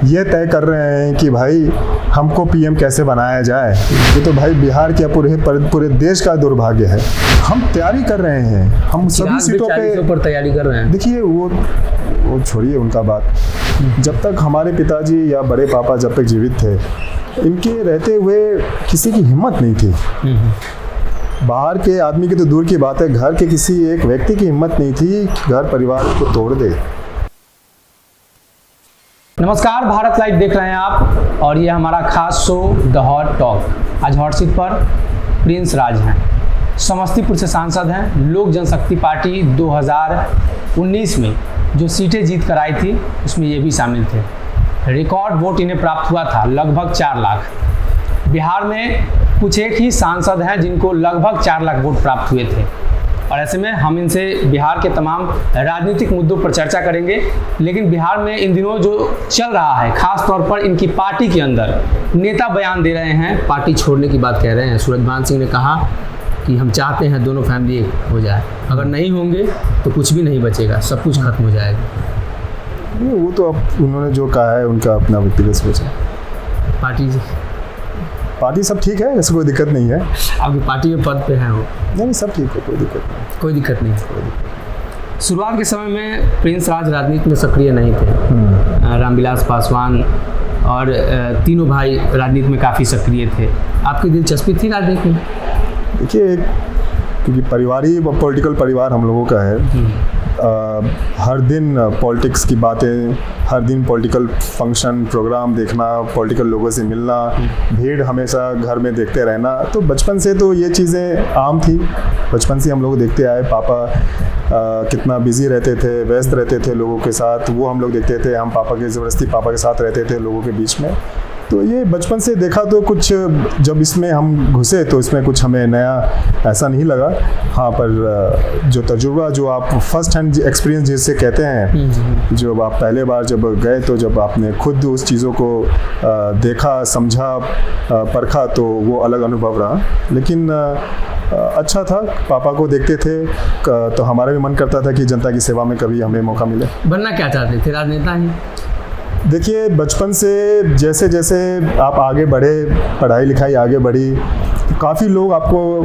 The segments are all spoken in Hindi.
ये तय कर रहे हैं कि भाई हमको पीएम कैसे बनाया जाए। ये तो भाई बिहार के पूरे देश का दुर्भाग्य है। हम तैयारी कर रहे हैं, हम सभी सीटों पर तैयारी कर रहे हैं। देखिए वो छोड़िए उनका बात। जब तक हमारे पिताजी या बड़े पापा जब तक जीवित थे, इनके रहते हुए किसी की हिम्मत नहीं थी। बाहर के आदमी की तो दूर की बात है, घर के किसी एक व्यक्ति की हिम्मत नहीं थी घर परिवार को तोड़ दे। नमस्कार, भारत लाइव देख रहे हैं आप और ये हमारा खास शो द हॉट टॉक। आज हॉट सीट पर प्रिंस राज हैं, समस्तीपुर से सांसद हैं। लोक जनशक्ति पार्टी 2019 में जो सीटें जीत कर आई थी उसमें ये भी शामिल थे। रिकॉर्ड वोट इन्हें प्राप्त हुआ था, लगभग 4 लाख। बिहार में कुछ एक ही सांसद हैं जिनको लगभग 4 लाख वोट प्राप्त हुए थे और ऐसे में हम इनसे बिहार के तमाम राजनीतिक मुद्दों पर चर्चा करेंगे। लेकिन बिहार में इन दिनों जो चल रहा है, खास तौर पर इनकी पार्टी के अंदर नेता बयान दे रहे हैं, पार्टी छोड़ने की बात कह रहे हैं। सूरजभान सिंह ने कहा कि हम चाहते हैं दोनों फैमिली एक हो जाए, अगर नहीं होंगे तो कुछ भी नहीं बचेगा, सब कुछ खत्म हो जाएगा। वो तो अब उन्होंने जो कहा है उनका अपना व्यक्तिगत सोच है। पार्टी सब ठीक है, ऐसे कोई दिक्कत नहीं है। आपकी पार्टी के पद पे हैं वो? नहीं, सब ठीक है, कोई दिक्कत नहीं। शुरुआत के समय में प्रिंस राज राजनीति में सक्रिय नहीं थे। रामविलास पासवान और तीनों भाई राजनीति में काफ़ी सक्रिय थे। आपकी दिलचस्पी थी राजनीति में? देखिए, क्योंकि पॉलिटिकल परिवार हम लोगों का है। हर दिन पॉलिटिक्स की बातें, हर दिन पॉलिटिकल फंक्शन प्रोग्राम देखना, पॉलिटिकल लोगों से मिलना, भीड़ हमेशा घर में देखते रहना, तो बचपन से तो ये चीज़ें आम थी। बचपन से हम लोग देखते आए। पापा कितना बिजी रहते थे, व्यस्त रहते थे लोगों के साथ, वो हम लोग देखते थे। हम पापा के ज़बरदस्ती पापा के साथ रहते थे लोगों के बीच में। तो ये बचपन से देखा, तो कुछ जब इसमें हम घुसे तो इसमें कुछ हमें नया ऐसा नहीं लगा। हाँ, पर जो तजुर्बा, जो आप फर्स्ट हैंड एक्सपीरियंस जिसे कहते हैं, जो आप पहले बार जब गए तो जब आपने खुद उस चीज़ों को देखा, समझा, परखा, तो वो अलग अनुभव रहा। लेकिन अच्छा था, पापा को देखते थे तो हमारा भी मन करता था कि जनता की सेवा में कभी हमें मौका मिले। बनना क्या चाहते थे? राजनेता ही? देखिए, बचपन से जैसे जैसे आप आगे बढ़े, पढ़ाई लिखाई आगे बढ़ी, काफ़ी लोग आपको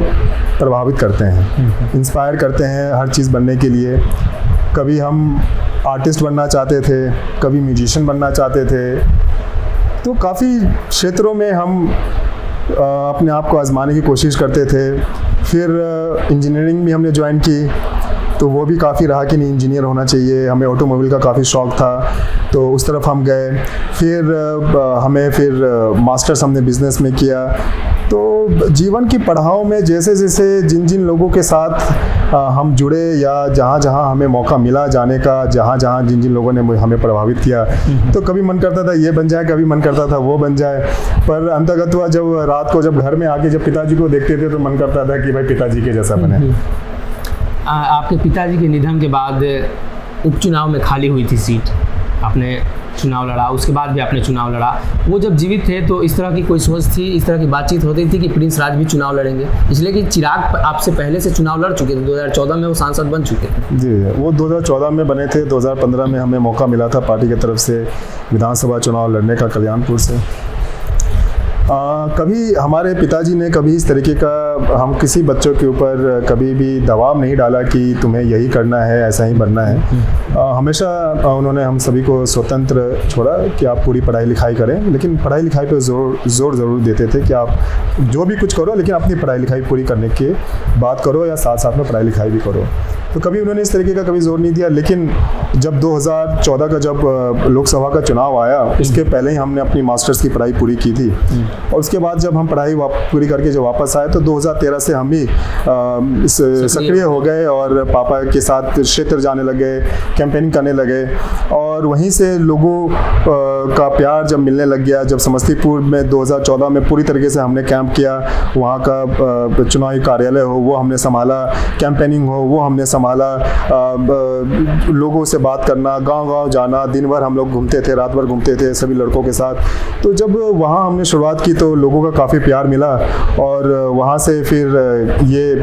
प्रभावित करते हैं, इंस्पायर करते हैं हर चीज़ बनने के लिए। कभी हम आर्टिस्ट बनना चाहते थे, कभी म्यूजिशियन बनना चाहते थे, तो काफ़ी क्षेत्रों में हम अपने आप को आजमाने की कोशिश करते थे। फिर इंजीनियरिंग भी हमने ज्वाइन की, तो वो भी काफ़ी रहा कि नहीं, इंजीनियर होना चाहिए। हमें ऑटोमोबाइल का काफ़ी शौक़ था, तो उस तरफ हम गए। फिर मास्टर्स हमने बिज़नेस में किया। तो जीवन की पड़ाव में जैसे जैसे जिन लोगों के साथ हम जुड़े, या जहाँ जहाँ हमें मौका मिला जाने का, जहाँ जहाँ जिन लोगों ने हमें प्रभावित किया, तो कभी मन करता था ये बन जाए, कभी मन करता था वो बन जाए। पर अंतर्गत हुआ, जब रात को जब घर में आके जब पिताजी को देखते थे तो मन करता था कि भाई पिताजी के जैसा बने। आपके पिताजी के निधन के बाद उपचुनाव में खाली हुई थी सीट, आपने चुनाव लड़ा, उसके बाद भी आपने चुनाव लड़ा। वो जब जीवित थे तो इस तरह की कोई सोच थी, इस तरह की बातचीत होती थी कि प्रिंस राज भी चुनाव लड़ेंगे? इसलिए कि चिराग आपसे पहले से चुनाव लड़ चुके थे, 2014 में वो सांसद बन चुके थे। जी, वो 2014 में बने थे। 2015 में हमें मौका मिला था पार्टी की तरफ से विधानसभा चुनाव लड़ने का कल्याणपुर से। कभी हमारे पिताजी ने कभी इस तरीके का हम किसी बच्चों के ऊपर कभी भी दबाव नहीं डाला कि तुम्हें यही करना है, ऐसा ही बनना है। हमेशा उन्होंने हम सभी को स्वतंत्र छोड़ा कि आप पूरी पढ़ाई लिखाई करें, लेकिन पढ़ाई लिखाई पे जोर ज़रूर देते थे कि आप जो भी कुछ करो, लेकिन अपनी पढ़ाई लिखाई पूरी करने की बात करो, या साथ साथ में पढ़ाई लिखाई भी करो। तो कभी उन्होंने इस तरीके का कभी जोर नहीं दिया। लेकिन जब 2014 का जब लोकसभा का चुनाव आया, उसके पहले ही हमने अपनी मास्टर्स की पढ़ाई पूरी की थी, और उसके बाद जब हम पढ़ाई पूरी करके जब वापस आए तो 2013 से हम भी सक्रिय हो गए और पापा के साथ क्षेत्र जाने लगे, कैंपेनिंग करने लगे। और वहीं से लोगों का प्यार जब मिलने लग गया, जब समस्तीपुर में 2014 में पूरी तरीके से हमने कैंप किया, वहाँ का चुनावी कार्यालय हो वो हमने संभाला, कैंपेनिंग हो वो हमने संभाला, लोगों से बात करना, गांव-गांव जाना, दिन भर हम लोग घूमते थे, रात भर घूमते थे सभी लड़कों के साथ। तो जब वहाँ हमने शुरुआत की तो लोगों का काफ़ी प्यार मिला, और वहाँ से फिर ये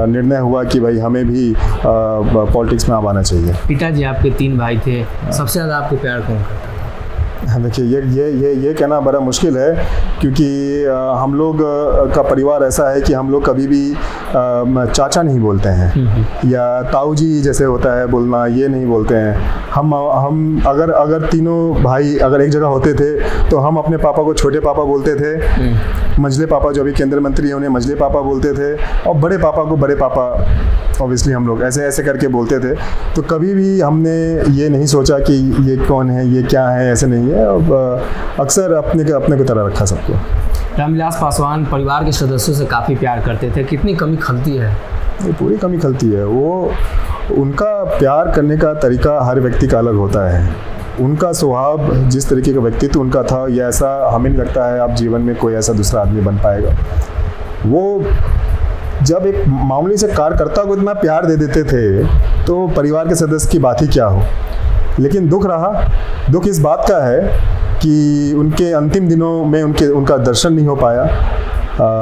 निर्णय हुआ कि भाई हमें भी पॉलिटिक्स में आना चाहिए। पिताजी आपके 3 भाई थे, सबसे ज़्यादा आपको प्यार कौन करता था? देखिए ये कहना बड़ा मुश्किल है, क्योंकि हम लोग का परिवार ऐसा है कि हम लोग कभी भी चाचा नहीं बोलते हैं या ताऊ जी जैसे होता है बोलना, ये नहीं बोलते हैं। हम अगर तीनों भाई अगर एक जगह होते थे तो हम अपने पापा को छोटे पापा बोलते थे, मंझले पापा जो अभी केंद्रीय मंत्री हैं उन्हें मंझले पापा बोलते थे, और बड़े पापा को बड़े पापा ऑब्वियसली हम लोग ऐसे ऐसे करके बोलते थे। तो कभी भी हमने ये नहीं सोचा कि ये कौन है, ये क्या है, ऐसे नहीं है। अक्सर अपने को तरह रखा सबको। रामविलास पासवान परिवार के सदस्यों से काफ़ी प्यार करते थे, कितनी कमी खलती है? ये पूरी कमी खलती है। वो उनका प्यार करने का तरीका हर व्यक्ति का अलग होता है। उनका स्वभाव, जिस तरीके का व्यक्तित्व उनका था, ये ऐसा हमें नहीं लगता है आप जीवन में कोई ऐसा दूसरा आदमी बन पाएगा। वो जब एक मामूली से कार्यकर्ता को इतना प्यार दे देते थे तो परिवार के सदस्य की बात ही क्या हो। लेकिन दुख इस बात का है कि उनके अंतिम दिनों में उनका दर्शन नहीं हो पाया।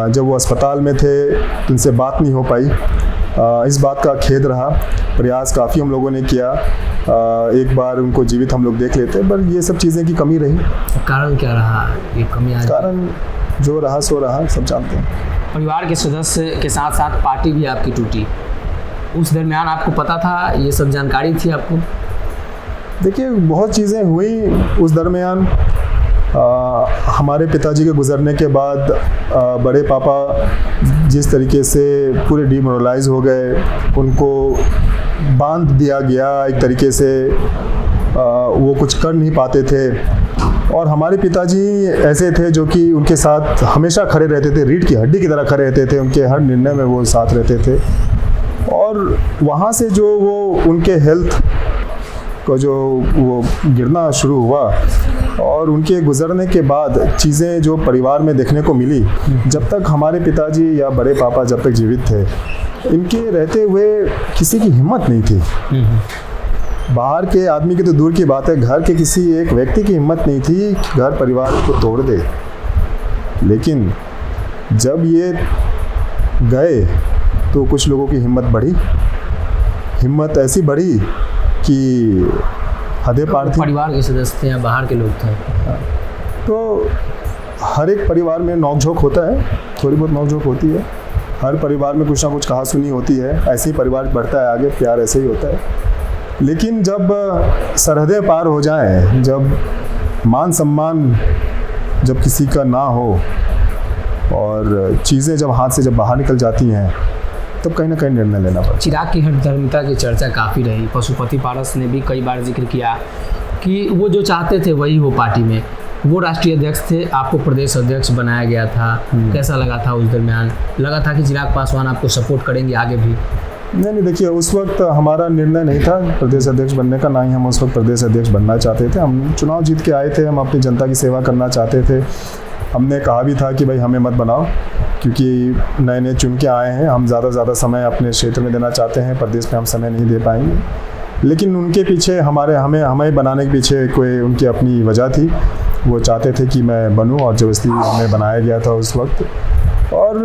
जब वो अस्पताल में थे तो उनसे बात नहीं हो पाई। इस बात का खेद रहा। प्रयास काफ़ी हम लोगों ने किया, एक बार उनको जीवित हम लोग देख लेते, पर ये सब चीज़ें की कमी रही। कारण क्या रहा ये कमी? कारण जो रहा सो रहा, सब जानते हैं। परिवार के सदस्य के साथ साथ पार्टी भी आपकी टूटी, उस दरमियान आपको पता था, ये सब जानकारी थी आपको? देखिए बहुत चीज़ें हुई उस दरमियान। हमारे पिताजी के गुजरने के बाद बड़े पापा जिस तरीके से पूरे डिमोरलाइज हो गए, उनको बांध दिया गया एक तरीके से, वो कुछ कर नहीं पाते थे। और हमारे पिताजी ऐसे थे जो कि उनके साथ हमेशा खड़े रहते थे, रीढ़ की हड्डी की तरह खड़े रहते थे, उनके हर निर्णय में वो साथ रहते थे। और वहाँ से जो वो उनके हेल्थ को जो वो गिरना शुरू हुआ, और उनके गुजरने के बाद चीज़ें जो परिवार में देखने को मिली, जब तक हमारे पिताजी या बड़े पापा जब तक जीवित थे, इनके रहते हुए किसी की हिम्मत नहीं थी। बाहर के आदमी की तो दूर की बात है, घर के किसी एक व्यक्ति की हिम्मत नहीं थी कि घर परिवार को तोड़ दे। लेकिन जब ये गए तो कुछ लोगों की हिम्मत बढ़ी, हिम्मत ऐसी बढ़ी कि हदें पार थी। परिवार के सदस्य थे या बाहर के लोग थे? तो हर एक परिवार में नोकझोंक होता है, थोड़ी बहुत नोकझोंक होती है। हर परिवार में कुछ ना कुछ कहा सुनी होती है, ऐसे ही परिवार बढ़ता है आगे, प्यार ऐसे ही होता है। लेकिन जब सरहदें पार हो जाएं, जब मान सम्मान जब किसी का ना हो और चीज़ें जब हाथ से जब बाहर निकल जाती हैं, तब कहीं ना कहीं निर्णय लेना पड़ता है। चिराग की हठधर्मिता की चर्चा काफ़ी रही। पशुपति पारस ने भी कई बार जिक्र किया कि वो जो चाहते थे वही हो पार्टी में। वो राष्ट्रीय अध्यक्ष थे, आपको प्रदेश अध्यक्ष बनाया गया था। कैसा लगा था उस दरमियान? लगा था कि चिराग पासवान आपको सपोर्ट करेंगे आगे भी? नहीं, देखिए उस वक्त हमारा निर्णय नहीं था प्रदेश अध्यक्ष बनने का, ना ही हम उस वक्त प्रदेश अध्यक्ष बनना चाहते थे। हम चुनाव जीत के आए थे, हम अपनी जनता की सेवा करना चाहते थे। हमने कहा भी था कि भाई हमें मत बनाओ, क्योंकि नए नए चुन के आए हैं, हम ज़्यादा समय अपने क्षेत्र में देना चाहते हैं, प्रदेश में हम समय नहीं दे पाएंगे। लेकिन उनके पीछे हमें बनाने के पीछे कोई उनकी अपनी वजह थी। वो चाहते थे कि मैं बनूं और ज़बरदस्ती हमें बनाया गया था उस वक्त। और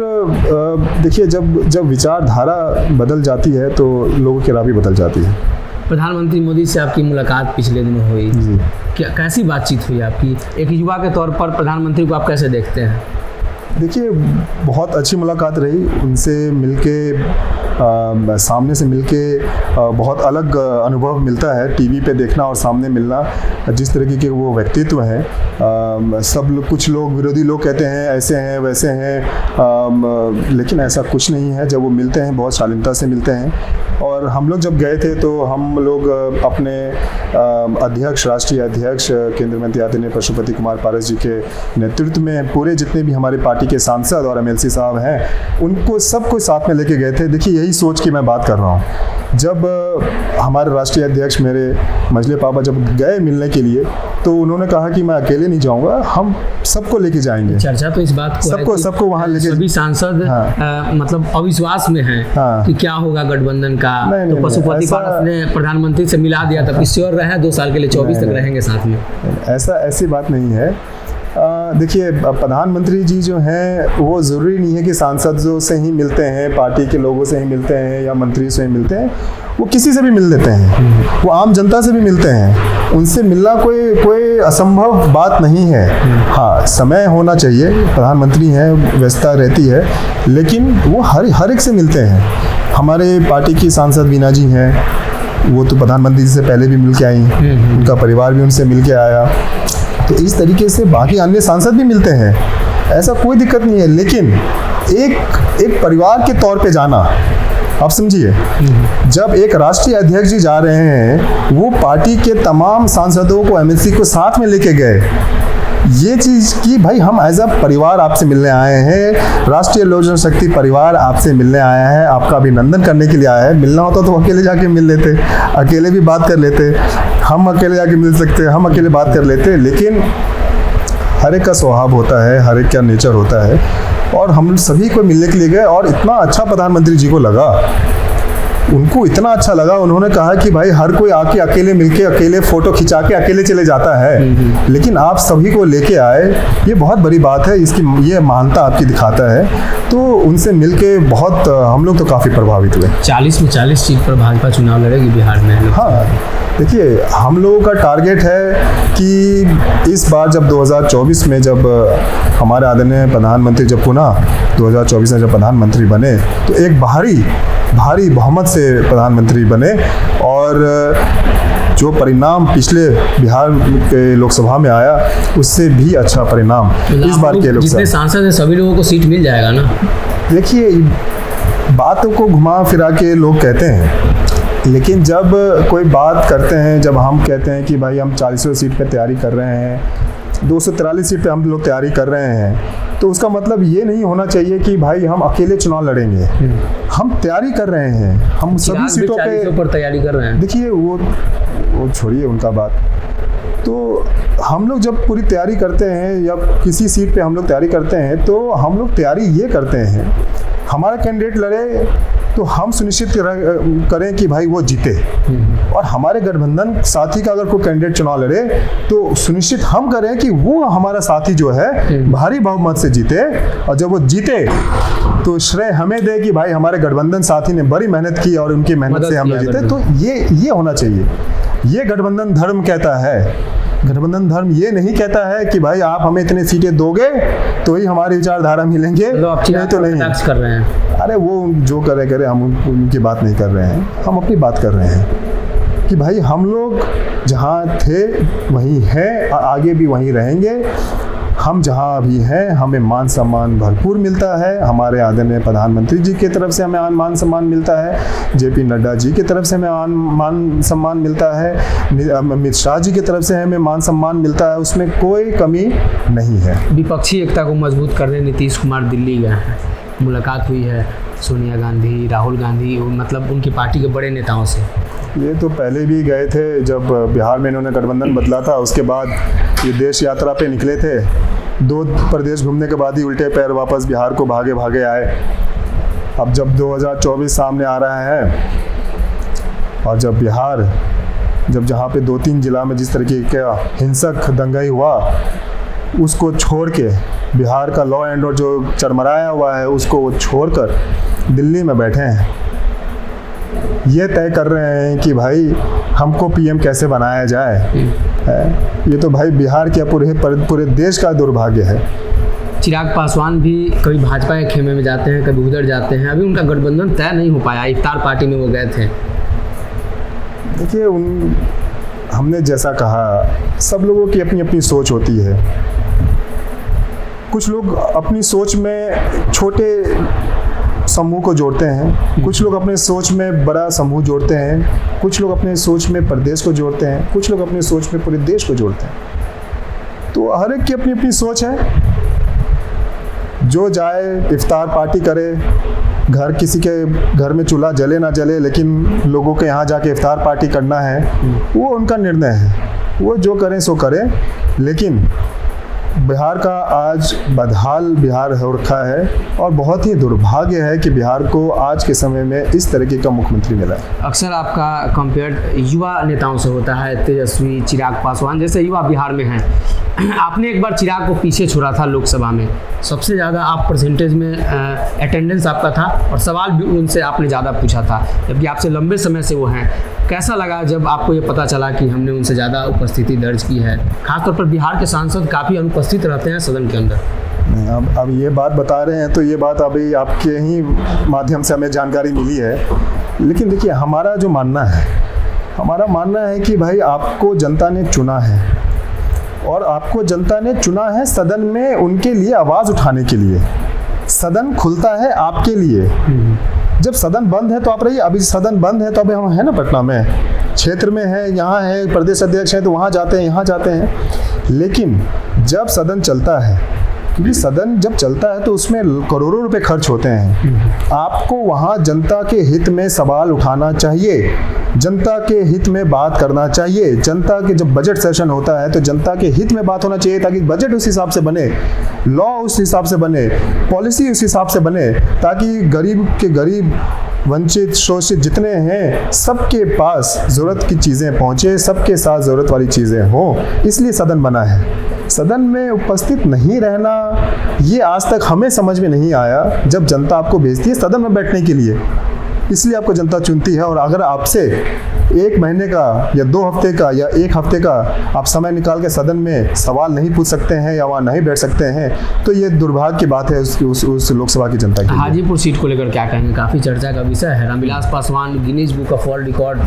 देखिए जब विचारधारा बदल जाती है तो लोगों की राह भी बदल जाती है। प्रधानमंत्री मोदी से आपकी मुलाकात पिछले दिनों हुई, कैसी बातचीत हुई आपकी? एक युवा के तौर पर प्रधानमंत्री को आप कैसे देखते हैं? देखिए बहुत अच्छी मुलाकात रही। उनसे मिलके सामने से मिलके बहुत अलग अनुभव मिलता है। टीवी पे देखना और सामने मिलना, जिस तरीके के वो व्यक्तित्व हैं, कुछ लोग विरोधी लोग कहते हैं ऐसे हैं वैसे हैं, लेकिन ऐसा कुछ नहीं है। जब वो मिलते हैं बहुत शालीनता से मिलते हैं। और हम लोग जब गए थे तो हम लोग अपने अध्यक्ष, राष्ट्रीय अध्यक्ष केंद्रीय मंत्री आदरणीय पशुपति कुमार पारस जी के नेतृत्व में पूरे जितने भी हमारे पार्टी के सांसद और एमएलसी साहब हैं, उनको सबको साथ में लेके गए थे। देखिए यही सोच की मैं बात कर रहा हूँ। जब हमारे राष्ट्रीय अध्यक्ष मेरे मंझले पापा जब गए मिलने के लिए, तो उन्होंने कहा कि मैं अकेले नहीं जाऊंगा, हम सबको लेके जाएंगे। चर्चा तो इस बात को सबको वहाँ लेके, सभी सांसद मतलब अविश्वास में हैं कि क्या होगा गठबंधन का। तो पशुपति पारस ने प्रधानमंत्री से मिला दिया था कि श्योर रहे 2 साल के लिए, 24 तक रहेंगे साथ में। ऐसी बात नहीं है। देखिए, प्रधानमंत्री जी जो हैं वो ज़रूरी नहीं है कि सांसदों से ही मिलते हैं, पार्टी के लोगों से ही मिलते हैं या मंत्री से ही मिलते हैं। वो किसी से भी मिल लेते हैं, वो आम जनता से भी मिलते हैं। उनसे मिलना कोई असंभव बात नहीं है। हाँ, समय होना चाहिए, प्रधानमंत्री हैं, व्यस्तता रहती है, लेकिन वो हर एक से मिलते हैं। हमारे पार्टी की सांसद वीना जी हैं, वो तो प्रधानमंत्री जी से पहले भी मिल के आई, उनका परिवार भी उनसे मिल के आया। तो इस तरीके से बाकी अन्य सांसद भी मिलते हैं, ऐसा कोई दिक्कत नहीं है। लेकिन एक परिवार के तौर पे जाना, आप समझिए, जब एक राष्ट्रीय अध्यक्ष जी जा रहे हैं, वो पार्टी के तमाम सांसदों को, एमएलसी को साथ में लेके गए, ये चीज़ कि भाई हम एज अ परिवार आपसे मिलने आए हैं, राष्ट्रीय लोक जनशक्ति परिवार आपसे मिलने आया है, आपका अभिनंदन करने के लिए आया है। मिलना होता तो अकेले जाके मिल लेते, अकेले भी बात कर लेते, हम अकेले जाके मिल सकते, हम अकेले बात कर लेते। लेकिन हर एक का स्वभाव होता है, हर एक का नेचर होता है, और हम सभी को मिलने के लिए गए। और इतना अच्छा प्रधानमंत्री जी को लगा, उनको इतना अच्छा लगा, उन्होंने कहा कि भाई हर कोई आके अकेले मिलके, अकेले फोटो खिंचा के अकेले चले जाता है, लेकिन आप सभी को लेके आए, ये बहुत बड़ी बात है, इसकी ये महानता आपकी दिखाता है। तो उनसे मिलके बहुत हम लोग तो काफ़ी प्रभावित हुए। 40 में 40 सीट पर भाजपा चुनाव लड़ेगी बिहार में। हाँ, देखिए, हम लोगों का टारगेट है कि इस बार जब 2024 में जब हमारे आदरणीय प्रधानमंत्री जब पुनः 2024 में जब प्रधानमंत्री बने, तो एक भारी बहुमत से प्रधानमंत्री बने, और जो परिणाम पिछले बिहार के लोकसभा में आया, उससे भी अच्छा परिणाम इस बार के लोकसभा। जितने सांसद हैं सभी लोगों को सीट मिल जाएगा ना? देखिए, बातों को घुमा फिरा के लोग कहते हैं, लेकिन जब कोई बात करते हैं, जब हम कहते हैं कि भाई हम 40 सीट पे तैयारी कर रहे हैं, 243 सीट पे हम लोग तैयारी कर रहे हैं, तो उसका मतलब ये नहीं होना चाहिए कि भाई हम अकेले चुनाव लड़ेंगे। हम तैयारी कर रहे हैं, हम सभी सीटों पर तैयारी कर रहे हैं। देखिए, वो छोड़िए उनका बात। तो हम लोग जब पूरी तैयारी करते हैं या किसी सीट पे हम लोग तैयारी करते हैं, तो हम लोग तैयारी ये करते हैं, हमारा कैंडिडेट लड़े तो हम सुनिश्चित करें कि भाई वो जीते, और हमारे गठबंधन साथी का अगर कोई कैंडिडेट चुनाव लड़े तो सुनिश्चित हम करें कि वो हमारा साथी जो है भारी बहुमत से जीते, और जब वो जीते तो श्रेय हमें दे कि भाई हमारे गठबंधन साथी ने बड़ी मेहनत की और उनकी मेहनत से हम लोग जीते। तो ये होना चाहिए। ये गठबंधन धर्म कहता है। गठबंधन धर्म ये नहीं कहता है कि भाई आप हमें इतने सीटें दोगे तो ही हमारी विचारधारा मिलेंगे, नहीं तो नहीं। कर रहे हैं। अरे वो जो करे हम उनकी बात नहीं कर रहे हैं, हम अपनी बात कर रहे हैं कि भाई हम लोग जहाँ थे वहीं हैं, आगे भी वहीं रहेंगे। हम जहाँ अभी हैं, हमें मान सम्मान भरपूर मिलता है, हमारे आदरणीय प्रधानमंत्री जी की तरफ से हमें मान सम्मान मिलता है, जेपी नड्डा जी की तरफ से हमें मान सम्मान मिलता है, अमित शाह जी की तरफ से हमें मान सम्मान मिलता है, उसमें कोई कमी नहीं है। विपक्षी एकता को मजबूत करने नीतीश कुमार दिल्ली गए हैं, मुलाकात हुई है सोनिया गांधी, राहुल गांधी, मतलब उनकी पार्टी के बड़े नेताओं से। ये तो पहले भी गए थे, जब बिहार में इन्होंने गठबंधन बदला था, उसके बाद ये देश यात्रा पे निकले थे। 2 प्रदेश घूमने के बाद ही उल्टे पैर वापस बिहार को भागे आए। अब जब 2024 सामने आ रहा है, और जब बिहार जहाँ पे 2-3 जिला में जिस तरीके का हिंसक दंगाई हुआ, उसको छोड़ के बिहार का लॉ एंड ऑर्डर जो चरमराया हुआ है, उसको वो छोड़कर दिल्ली में बैठे हैं, ये तय कर रहे हैं कि भाई हमको पीएम कैसे बनाया जाए। ये तो भाई बिहार के पूरे देश का दुर्भाग्य है। चिराग पासवान भी कभी भाजपा के खेमे में जाते हैं, कभी उधर जाते हैं, अभी उनका गठबंधन तय नहीं हो पाया। इफ्तार पार्टी में वो गए थे। देखिए, हमने जैसा कहा, सब लोगों की अपनी अपनी सोच होती है। कुछ लोग अपनी सोच में छोटे समूह को जोड़ते हैं, कुछ लोग अपने सोच में बड़ा समूह जोड़ते हैं, कुछ लोग अपने सोच में प्रदेश को जोड़ते हैं, कुछ लोग अपने सोच में पूरे देश को जोड़ते हैं। तो हर एक की अपनी अपनी सोच है। जो जाए इफ्तार पार्टी करे, किसी के घर में चूल्हा जले ना जले, लेकिन लोगों के यहाँ जाके इफ्तार पार्टी करना है, वो उनका निर्णय है, वो जो करें सो करें। लेकिन बिहार का आज बदहाल बिहार हो रखा है, और बहुत ही दुर्भाग्य है कि बिहार को आज के समय में इस तरीके का मुख्यमंत्री मिला है। अक्सर आपका कंपेयर युवा नेताओं से होता है, तेजस्वी, चिराग पासवान जैसे युवा बिहार में हैं, आपने एक बार चिराग को पीछे छोड़ा था लोकसभा में, सबसे ज़्यादा आप परसेंटेज में अटेंडेंस आपका था और सवाल भी उनसे आपने ज़्यादा पूछा था, जबकि आपसे लंबे समय से वो हैं। कैसा लगा जब आपको ये पता चला कि हमने उनसे ज़्यादा उपस्थिति दर्ज की है? खासतौर पर बिहार के सांसद काफ़ी अनुपस्थित रहते हैं सदन के अंदर। अब ये बात बता रहे हैं तो ये बात अभी आपके ही माध्यम से हमें जानकारी मिली है, लेकिन देखिए हमारा मानना है कि भाई आपको जनता ने चुना है और आपको जनता ने चुना है सदन में उनके लिए आवाज़ उठाने के लिए। सदन खुलता है आपके लिए, जब सदन बंद है तो आप रहिए। अभी सदन बंद है तो अभी हम हैं ना पटना में, क्षेत्र में है, यहाँ है, प्रदेश अध्यक्ष है तो वहाँ जाते हैं, यहाँ जाते हैं। लेकिन जब सदन चलता है, क्योंकि सदन जब चलता है तो उसमें करोड़ों रुपए खर्च होते हैं, आपको वहाँ जनता के हित में सवाल उठाना चाहिए, जनता के हित में बात करना चाहिए। जनता के जब बजट सेशन होता है तो जनता के हित में बात होना चाहिए, ताकि बजट उस हिसाब से बने, लॉ उस हिसाब से बने, पॉलिसी उस हिसाब से बने, ताकि गरीब के गरीब, वंचित, शोषित जितने हैं सबके पास ज़रूरत की चीज़ें पहुँचे, सबके साथ ज़रूरत वाली चीज़ें हों। इसलिए सदन बना है। सदन में उपस्थित नहीं रहना ये आज तक हमें समझ में नहीं आया, जब जनता आपको भेजती है सदन में बैठने के लिए, इसलिए आपको जनता चुनती है। और अगर आपसे 1 महीने का या 2 हफ्ते का या 1 हफ्ते का आप समय निकाल के सदन में सवाल नहीं पूछ सकते हैं या वहाँ नहीं बैठ सकते हैं, तो ये दुर्भाग्य की बात है उस लोकसभा की जनता की। हाजीपुर सीट को लेकर क्या कहेंगे? काफ़ी चर्चा का विषय है। Ramvilas Paswan Guinness book of world record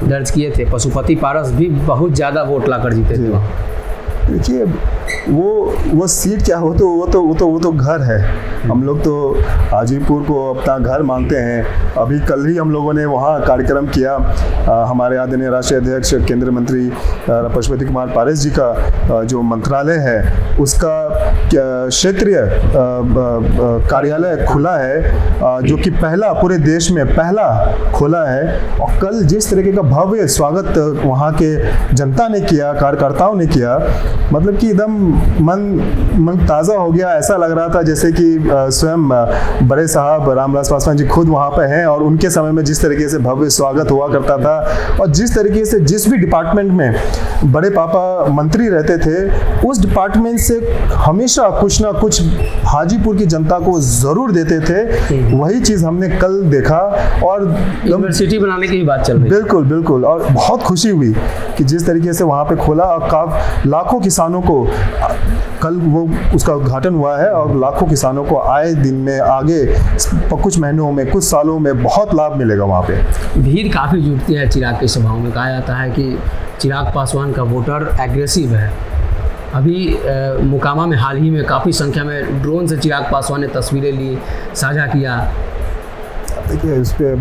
दर्ज किए थे, पशुपति पारस भी बहुत ज़्यादा वोट ला कर जीते थे। देखिए वो सीट क्या हो, वो तो घर है। हम लोग तो हाजीपुर को अपना घर मानते हैं। अभी कल ही हम लोगों ने वहाँ कार्यक्रम किया, हमारे आदरणीय राष्ट्रीय अध्यक्ष केंद्रीय मंत्री पशुपति कुमार पारस जी का जो मंत्रालय है उसका क्षेत्रीय कार्यालय खुला है, जो कि पहला पूरे देश में पहला खोला है। और कल जिस तरीके का भव्य स्वागत वहाँ के जनता ने किया, कार्यकर्ताओं ने किया, मतलब कि एकदम मन ताज़ा हो गया। ऐसा लग रहा था जैसे कि स्वयं बड़े साहब रामविलास पासवान जी खुद वहाँ पे हैं और उनके समय में जिस तरीके से भव्य स्वागत हुआ करता था और जिस तरीके से जिस भी डिपार्टमेंट में बड़े पापा मंत्री रहते थे, उस डिपार्टमेंट से हमेशा कुछ ना कुछ हाजीपुर की जनता को ज़रूर देते थे। वही चीज़ हमने कल देखा और यूनिवर्सिटी बनाने की बात चल रही है। बिल्कुल, और बहुत खुशी हुई कि जिस तरीके से वहाँ पे खोला और लाखों किसानों को कल वो उसका उद्घाटन हुआ है और लाखों किसानों को आए दिन में आगे कुछ महीनों में, कुछ सालों में बहुत लाभ मिलेगा। वहाँ पे भीड़ काफ़ी जुटती है चिराग की सभाओं में। कहा जाता है कि चिराग पासवान का वोटर एग्रेसिव है। अभी मोकामा में हाल ही में काफ़ी संख्या में ड्रोन से चिराग पासवान ने तस्वीरें ली, साझा किया। देखिए उस पर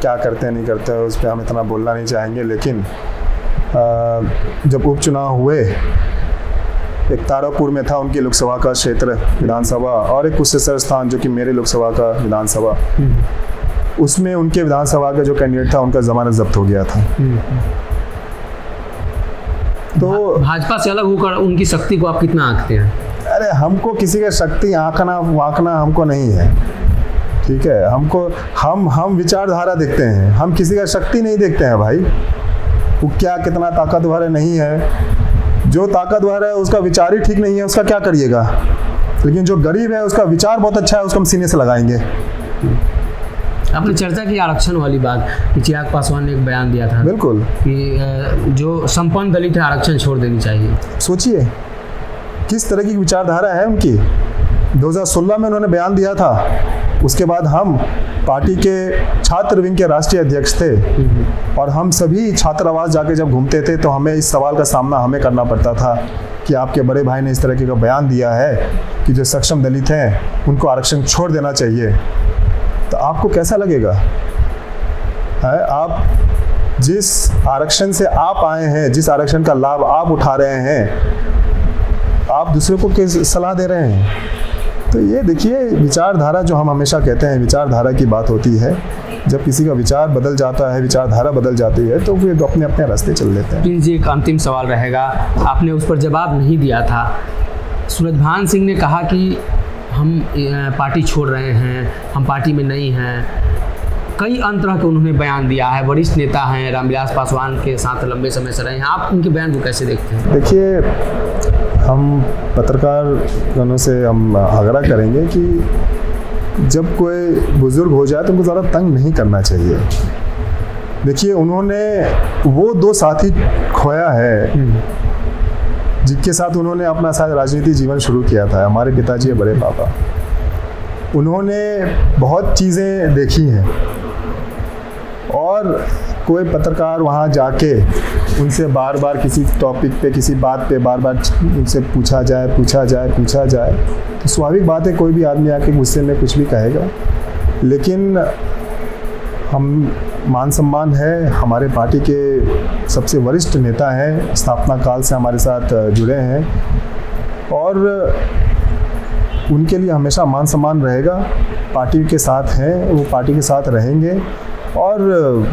क्या करते हैं नहीं करते हैं उस पर हम इतना बोलना नहीं चाहेंगे, लेकिन जब उपचुनाव हुए, एक तारापुर में था उनकी लोकसभा का क्षेत्र विधानसभा और एक कुशेश्वर स्थान जो कि मेरे लोकसभा का विधानसभा, उसमें उनके विधानसभा का जो कैंडिडेट था उनका जमानत जब्त हो गया था। तो भाजपा से अलग होकर उनकी शक्ति को आप कितना आंकते हैं? अरे हमको किसी का शक्ति आंकना वाकना हमको नहीं है, ठीक है। हमको हम विचारधारा देखते हैं, हम किसी का शक्ति नहीं देखते हैं भाई। वो क्या कितना ताकतवर है नहीं है, जो ताकतवर है उसका विचार ही ठीक नहीं है, उसका क्या करिएगा। लेकिन जो गरीब है उसका विचार बहुत अच्छा है, उसको हम सीने से लगाएंगे। आपने चर्चा की आरक्षण वाली बात कि चिराग पासवान ने एक बयान दिया था, बिल्कुल, कि जो संपन्न दलित है आरक्षण छोड़ देनी चाहिए। सोचिए किस तरह की विचारधारा है उनकी। 2016 में उन्होंने बयान दिया था। उसके बाद हम पार्टी के छात्र विंग के राष्ट्रीय अध्यक्ष थे और हम सभी छात्रावास जाके जब घूमते थे तो हमें इस सवाल का सामना हमें करना पड़ता था कि आपके बड़े भाई ने इस तरह का बयान दिया है कि जो सक्षम दलित हैं उनको आरक्षण छोड़ देना चाहिए। तो आपको कैसा लगेगा है? आप जिस आरक्षण से आप आए हैं, जिस आरक्षण का लाभ आप उठा रहे हैं, आप दूसरे को कैसे सलाह दे रहे हैं? तो ये देखिए विचारधारा, जो हम हमेशा कहते हैं विचारधारा की बात होती है। जब किसी का विचार बदल जाता है, विचारधारा बदल जाती है, तो वे अपने अपने रास्ते चल लेते हैं। प्रिंस जी, एक अंतिम सवाल रहेगा, आपने उस पर जवाब नहीं दिया था। सूरजभान सिंह ने कहा कि हम पार्टी छोड़ रहे हैं, हम पार्टी में नहीं हैं। कई अन्य तरह के उन्होंने बयान दिया है, वरिष्ठ नेता हैं, रामविलास पासवान के साथ लंबे समय से रहे हैं। आप उनके बयान को कैसे देखते हैं? देखिए हम पत्रकार से हम आग्रह करेंगे कि जब कोई बुज़ुर्ग हो जाए तो उनको ज़्यादा तंग नहीं करना चाहिए। देखिए, उन्होंने वो 2 साथी खोया है जिनके साथ उन्होंने अपना शायद राजनीतिक जीवन शुरू किया था, हमारे पिताजी और बड़े पापा। उन्होंने बहुत चीज़ें देखी हैं और कोई पत्रकार वहाँ जाके उनसे बार बार किसी टॉपिक पे, किसी बात पे बार बार उनसे पूछा जाए तो स्वाभाविक बात है कोई भी आदमी आके गुस्से में कुछ भी कहेगा। लेकिन हम मान सम्मान है, हमारे पार्टी के सबसे वरिष्ठ नेता हैं, स्थापना काल से हमारे साथ जुड़े हैं और उनके लिए हमेशा मान सम्मान रहेगा। पार्टी के साथ हैं, वो पार्टी के साथ रहेंगे और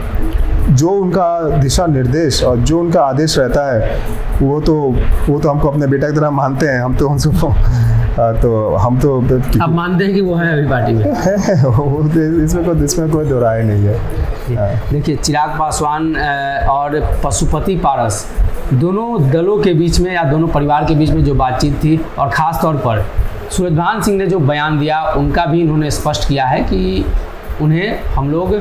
जो उनका दिशा निर्देश और जो उनका आदेश रहता है वो तो हमको अपने बेटा की तरह मानते हैं। हम तो उनको हम तो आप मानते हैं कि वो है अभी पार्टी में है, इसमें कोई दो राय नहीं है। देखिए, चिराग पासवान और पशुपति पारस दोनों दलों के बीच में या दोनों परिवार के बीच में जो बातचीत थी और ख़ास तौर पर सूरजभान सिंह ने जो बयान दिया उनका भी इन्होंने स्पष्ट किया है कि उन्हें हम लोग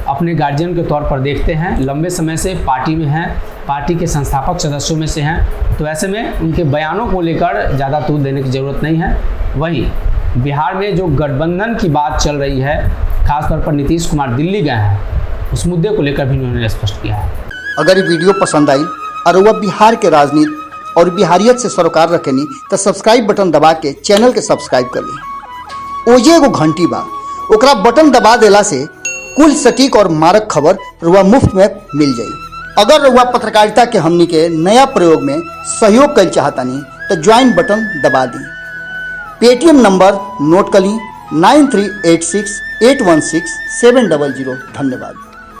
अपने गार्जियन के तौर पर देखते हैं, लंबे समय से पार्टी में हैं, पार्टी के संस्थापक सदस्यों में से हैं, तो ऐसे में उनके बयानों को लेकर ज़्यादा तूल देने की ज़रूरत नहीं है। वहीं बिहार में जो गठबंधन की बात चल रही है, खासतौर पर नीतीश कुमार दिल्ली गए हैं, उस मुद्दे को लेकर भी उन्होंने स्पष्ट किया है। अगर ये वीडियो पसंद आई और वह बिहार के राजनीति और बिहारियत से सरोकार रखेनी तो सब्सक्राइब बटन दबा के चैनल के सब्सक्राइब कर ली। ओजे एगो घंटी बा, ओकरा बटन दबा देला से कुल सटीक और मारक खबर रुआ मुफ्त में मिल जाई। अगर रुआ पत्रकारिता के हमनी के नया प्रयोग में सहयोग कर चाहतानी तो ज्वाइन बटन दबा दी। पेटीएम नंबर नोट कर ली 9386816700। धन्यवाद।